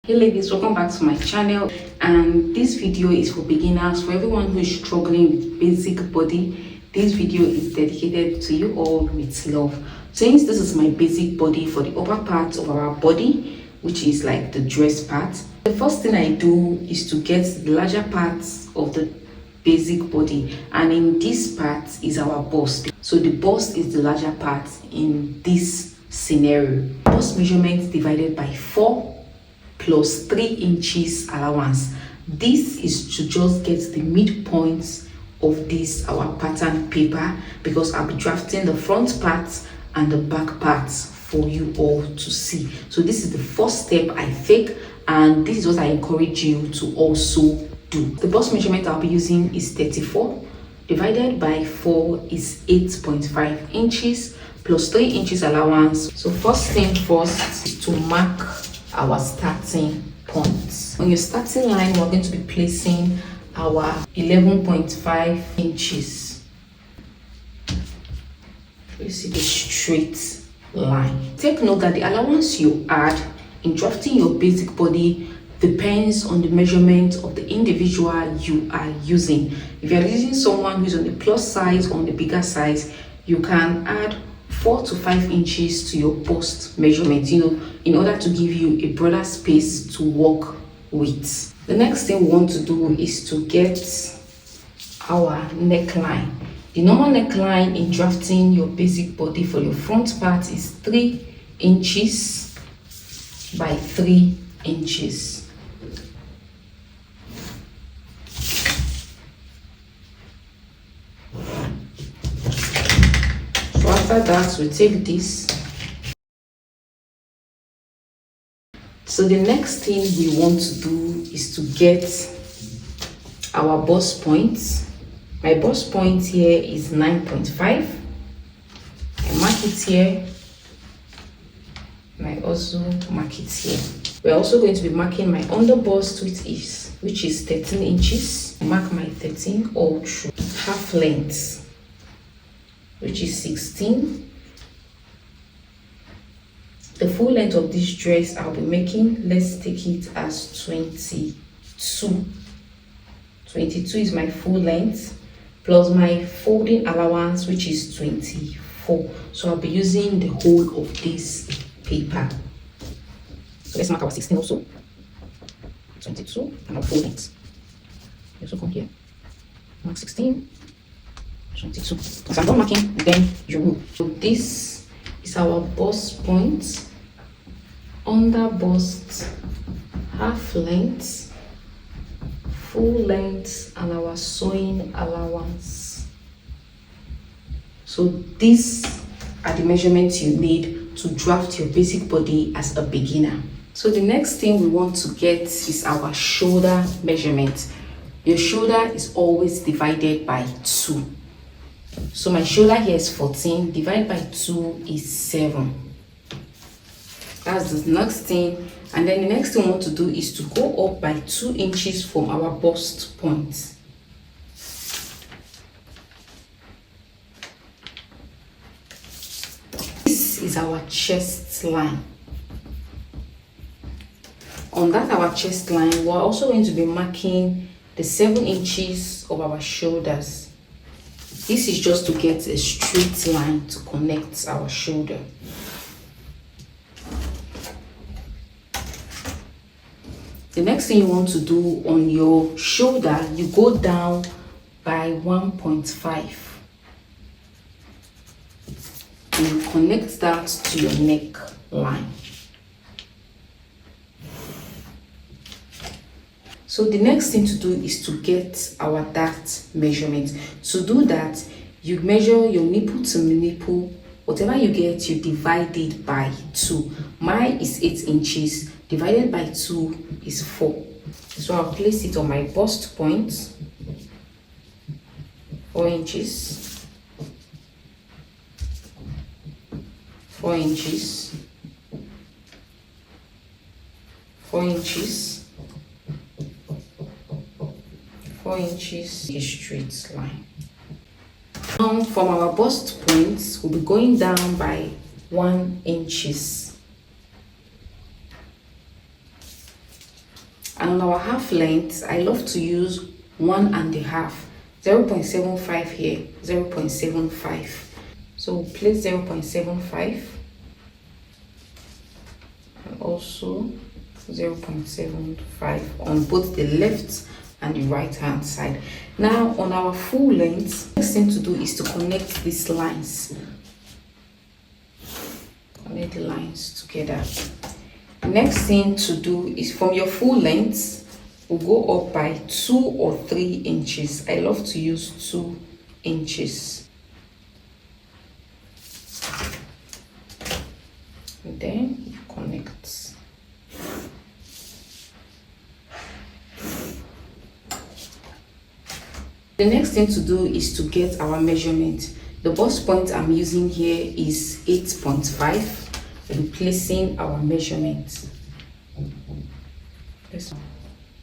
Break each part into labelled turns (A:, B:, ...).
A: Hey ladies, welcome back to my channel, and this video is for beginners, for everyone who is struggling with basic body. This video is dedicated to you all with love. Since this is my basic body for the upper part of our body, which is like the dress part, the first thing I do is to get the larger parts of the basic body, and in this part is our bust. So the bust is the larger part in this scenario. Bust measurement divided by 4 plus 3 inches allowance. This is to just get the midpoint of this our pattern paper, because I'll be drafting the front parts and the back parts for you all to see. So this is the first step I take, and this is what I encourage you to also do. The bust measurement I'll be using is 34 divided by 4 is 8.5 inches plus 3 inches allowance. So first thing first is to mark our starting point. On your starting line, we're going to be placing our 11.5 inches. You see the straight line. Take note that the allowance you add in drafting your basic body depends on the measurement of the individual you are using. If you are using someone who's on the plus size or on the bigger size, you can add 4 to 5 inches to your bust measurement, in order to give you a broader space to work with. The next thing we want to do is to get our neckline. The normal neckline in drafting your basic body for your front part is 3 inches by 3 inches. So after that, we take this. So the next thing we want to do is to get our bust point. My bust point here is 9.5. I mark it here, and I also mark it here. We're also going to be marking my under bust, which is 13 inches. I mark my 13 all through. Half length, which is 16. The full length of this dress I'll be making, let's take it as 22. 22 is my full length, plus my folding allowance, which is 24. So I'll be using the whole of this paper. So let's mark our 16 also. 22 and our full length. You also come here. Mark 16, 22. As I'm done marking, then you move. So this is our bust point, under bust, half length, full length, and our sewing allowance. So these are the measurements you need to draft your basic body as a beginner. So the next thing we want to get is our shoulder measurement. Your shoulder is always divided by 2. So my shoulder here is 14, divided by 2 is 7. That's the next thing. And then the next thing we want to do is to go up by 2 inches from our bust point. This is our chest line. On that our chest line, we're also going to be marking the 7 inches of our shoulders. This is just to get a straight line to connect our shoulder. The next thing you want to do on your shoulder, you go down by 1.5 and you connect that to your neck line. So the next thing to do is to get our dart measurement. To do that, you measure your nipple to nipple. Whatever you get, you divide it by 2. Mine is 8 inches. Divided by 2 is 4. So I'll place it on my bust point. 4 inches. 4 inches. 4 inches. 4 inches, a straight line. Now from our bust point, we'll be going down by 1 inches. And on our half length, I love to use 1.5, 0.75 here, 0.75. So place 0.75 and also 0.75 on both the left and the right hand side. Now on our full length, next thing to do is to connect these lines. Connect the lines together. Next thing to do is from your full length, we'll go up by 2 or 3 inches. I love to use 2 inches. And then you connect. The next thing to do is to get our measurement. The bust point I'm using here is 8.5. We'll be placing our measurement. This one.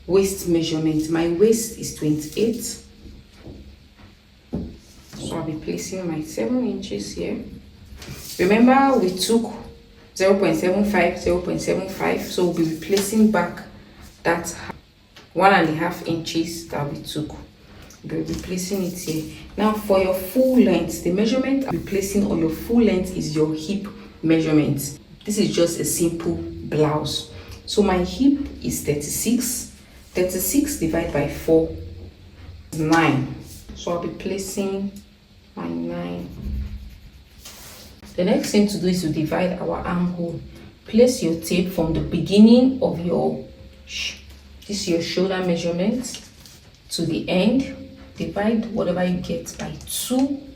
A: Waist measurement. My waist is 28. So I'll be placing my 7 inches here. Remember we took 0.75, 0.75. So we'll be placing back that 1.5 inches that we took. We'll be placing it here. Now for your full length, the measurement I'll be placing on your full length is your hip measurement. This is just a simple blouse. So my hip is 36. 36 divided by 4 is 9. So I'll be placing my 9. The next thing to do is to divide our armhole. Place your tape from the beginning of your this is your shoulder measurement to the end. Divide whatever you get by 2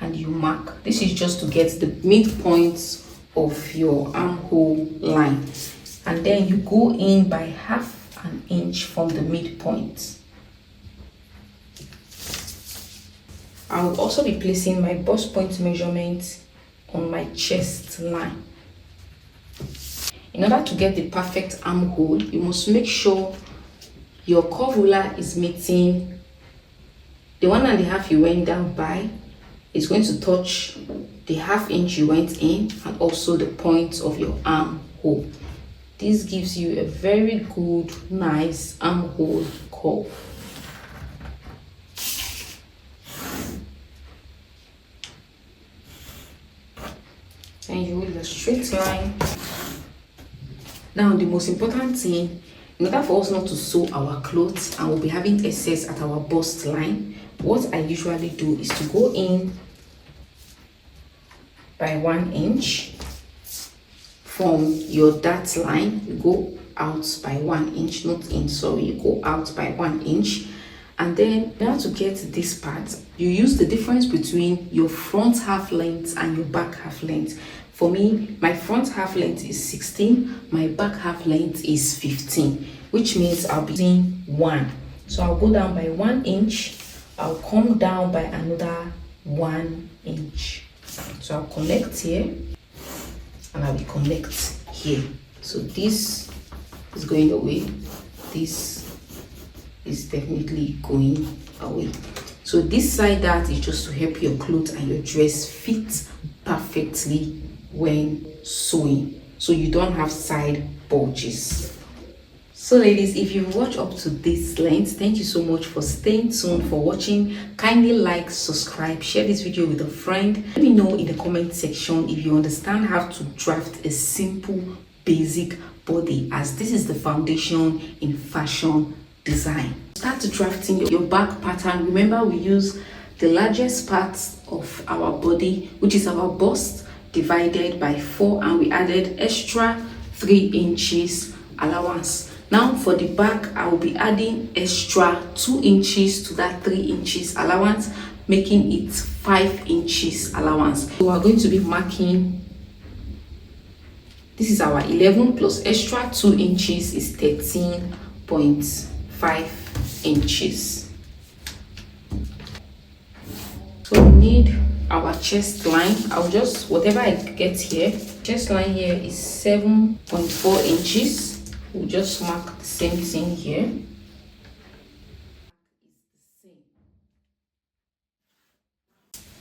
A: and you mark. This is just to get the midpoint of your armhole line, and then you go in by 1/2 inch from the midpoint. I will also be placing my bust point measurement on my chest line. In order to get the perfect armhole, you must make sure your curve ruler is meeting the 1.5 you went down by. Is going to touch the 1/2 inch you went in and also the point of your armhole. This gives you a very good, nice armhole curve. And you will a straight line. Now the most important thing, in order for us not to sew our clothes and we'll be having excess at our bust line, what I usually do is to go in by 1 inch from your dart line. You go out by 1 inch, not in, sorry, you go out by 1 inch. And then now to get this part, you use the difference between your front half length and your back half length. For me, my front half length is 16, my back half length is 15, which means I'll be using 1. So I'll go down by 1 inch, I'll come down by another 1 inch. So I'll connect here and I will connect here. So this is going away, this is definitely going away. So this side dart is just to help your clothes and your dress fit perfectly when sewing, so you don't have side bulges. So ladies, if you've watched up to this length, thank you so much for staying tuned, for watching. Kindly like, subscribe, share this video with a friend. Let me know in the comment section if you understand how to draft a simple basic body, as this is the foundation in fashion design. Start drafting your back pattern. Remember, we use the largest part of our body, which is our bust, divided by 4, and we added extra 3 inches allowance. Now for the back, I will be adding extra 2 inches to that 3 inches allowance, making it 5 inches allowance. So we are going to be marking, this is our 11 plus extra 2 inches is 13.5 inches. So we need our chest line. I'll just, whatever I get here, chest line here is 7.4 inches. We'll just mark the same thing here.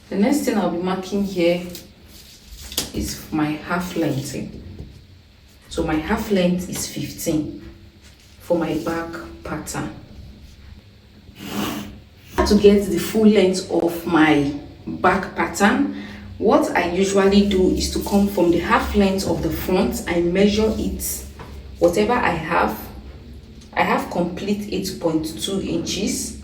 A: The next thing I'll be marking here is my half length. So my half length is 15. for my back pattern. To get the full length of my back pattern, what I usually do is to come from the half length of the front. I measure it, whatever I have complete 8.2 inches.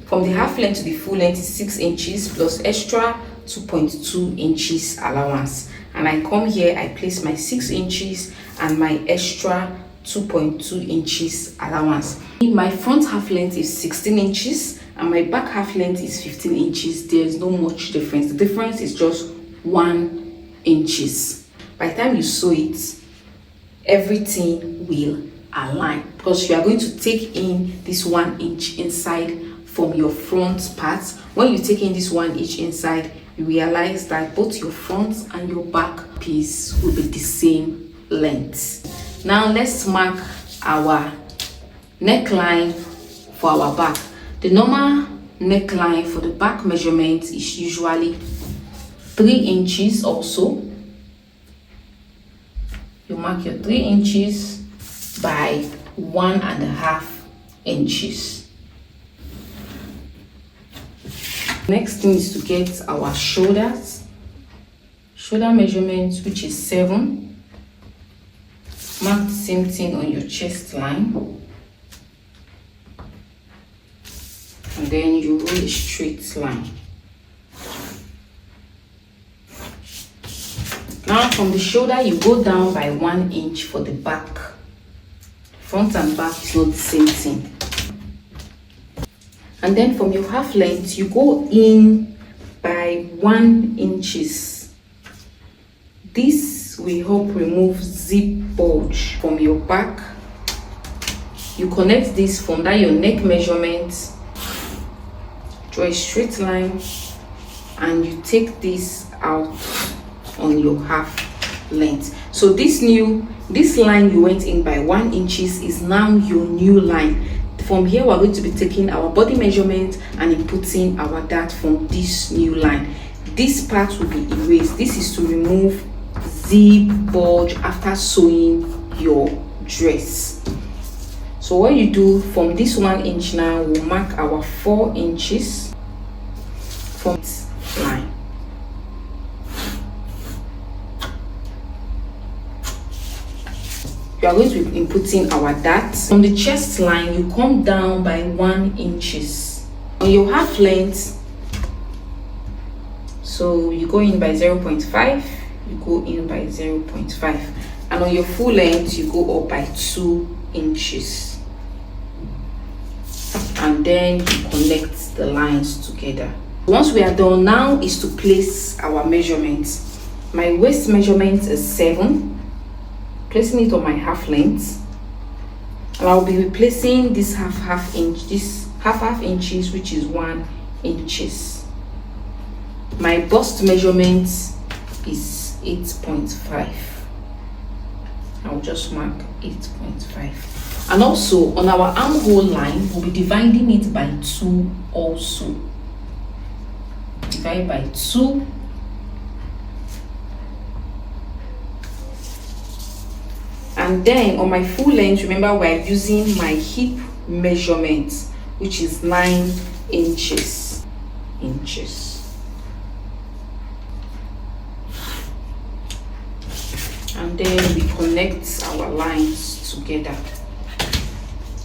A: From the half length to the full length is 6 inches plus extra 2.2 inches allowance. And I come here, I place my 6 inches and my extra 2.2 inches allowance. My front half length is 16 inches and my back half length is 15 inches. There's no much difference. The difference is just 1 inches. By the time you sew it, everything will align because you are going to take in this 1 inch inside from your front part. When you take in this 1 inch inside, you realize that both your front and your back piece will be the same length. Now let's mark our neckline for our back. The normal neckline for the back measurement is usually 3 inches also. You mark your 3 inches by 1.5 inches. Next thing is to get our shoulder measurement, which is 7. Mark the same thing on your chest line, and then you roll a straight line. Now from the shoulder you go down by 1 inch for the back. Front and back is not the same thing. And then from your half length you go in by 1 inches. This will help remove zip bulge from your back. You connect this from that your neck measurement, draw a straight line, and you take this out on your half length. So this line you went in by 1 inches is now your new line. From here we're going to be taking our body measurement and inputting our dart from this new line. This part will be erased. This is to remove zip bulge after sewing your dress. So what you do from this 1 inch now, we'll mark our 4 inches from this line. We are going to be inputting our dart. From the chest line, you come down by 1 inches. On your half length, so you go in by 0.5, you go in by 0.5. And on your full length, you go up by 2 inches. And then you connect the lines together. Once we are done, now is to place our measurements. My waist measurement is 7. Placing it on my half length, and I'll be replacing this half inches, which is 1 inches. My bust measurement is 8.5. I'll just mark 8.5. And also on our armhole line, we'll be dividing it by 2 also. Divide by 2. And then on my full length, remember we're using my hip measurement, which is 9 inches. And then we connect our lines together.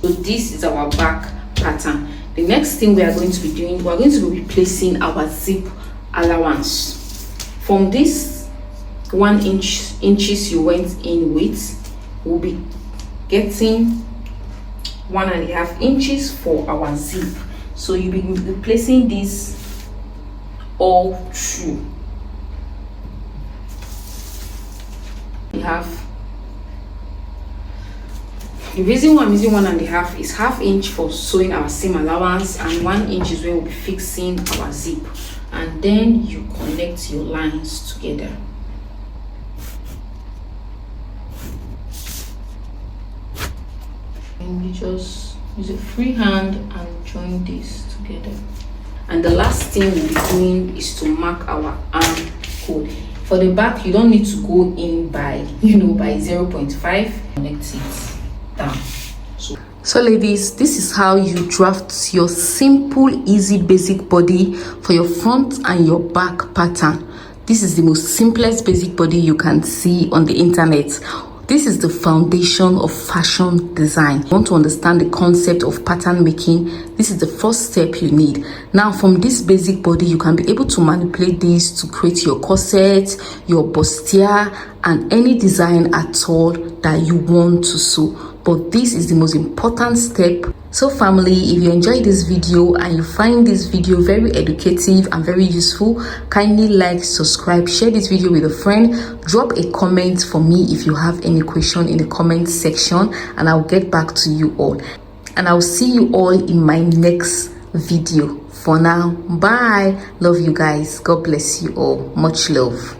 A: So this is our back pattern. The next thing we are going to be doing, we're going to be replacing our zip allowance. From this 1 inches you went in with, we'll be getting 1.5 inches for our zip. So you'll be replacing this all through. We have, the reason why I'm using 1.5 is ½ inch for sewing our seam allowance, and 1 inch is where we'll be fixing our zip. And then you connect your lines together. And you just use a free hand and join this together. And the last thing we'll be doing is to mark our armhole. For the back, you don't need to go in by 0.5. Connect it down. So So ladies, this is how you draft your simple, easy, basic body for your front and your back pattern. This is the most simplest basic body you can see on the internet. This is the foundation of fashion design. You want to understand the concept of pattern making? This is the first step you need. Now, from this basic body, you can be able to manipulate this to create your corset, your bustier, and any design at all that you want to sew. But this is the most important step. So family, if you enjoyed this video and you find this video very educative and very useful, kindly like, subscribe, share this video with a friend, drop a comment for me if you have any question in the comment section, and I'll get back to you all. And I'll see you all in my next video. For now, bye. Love you guys. God bless you all. Much love.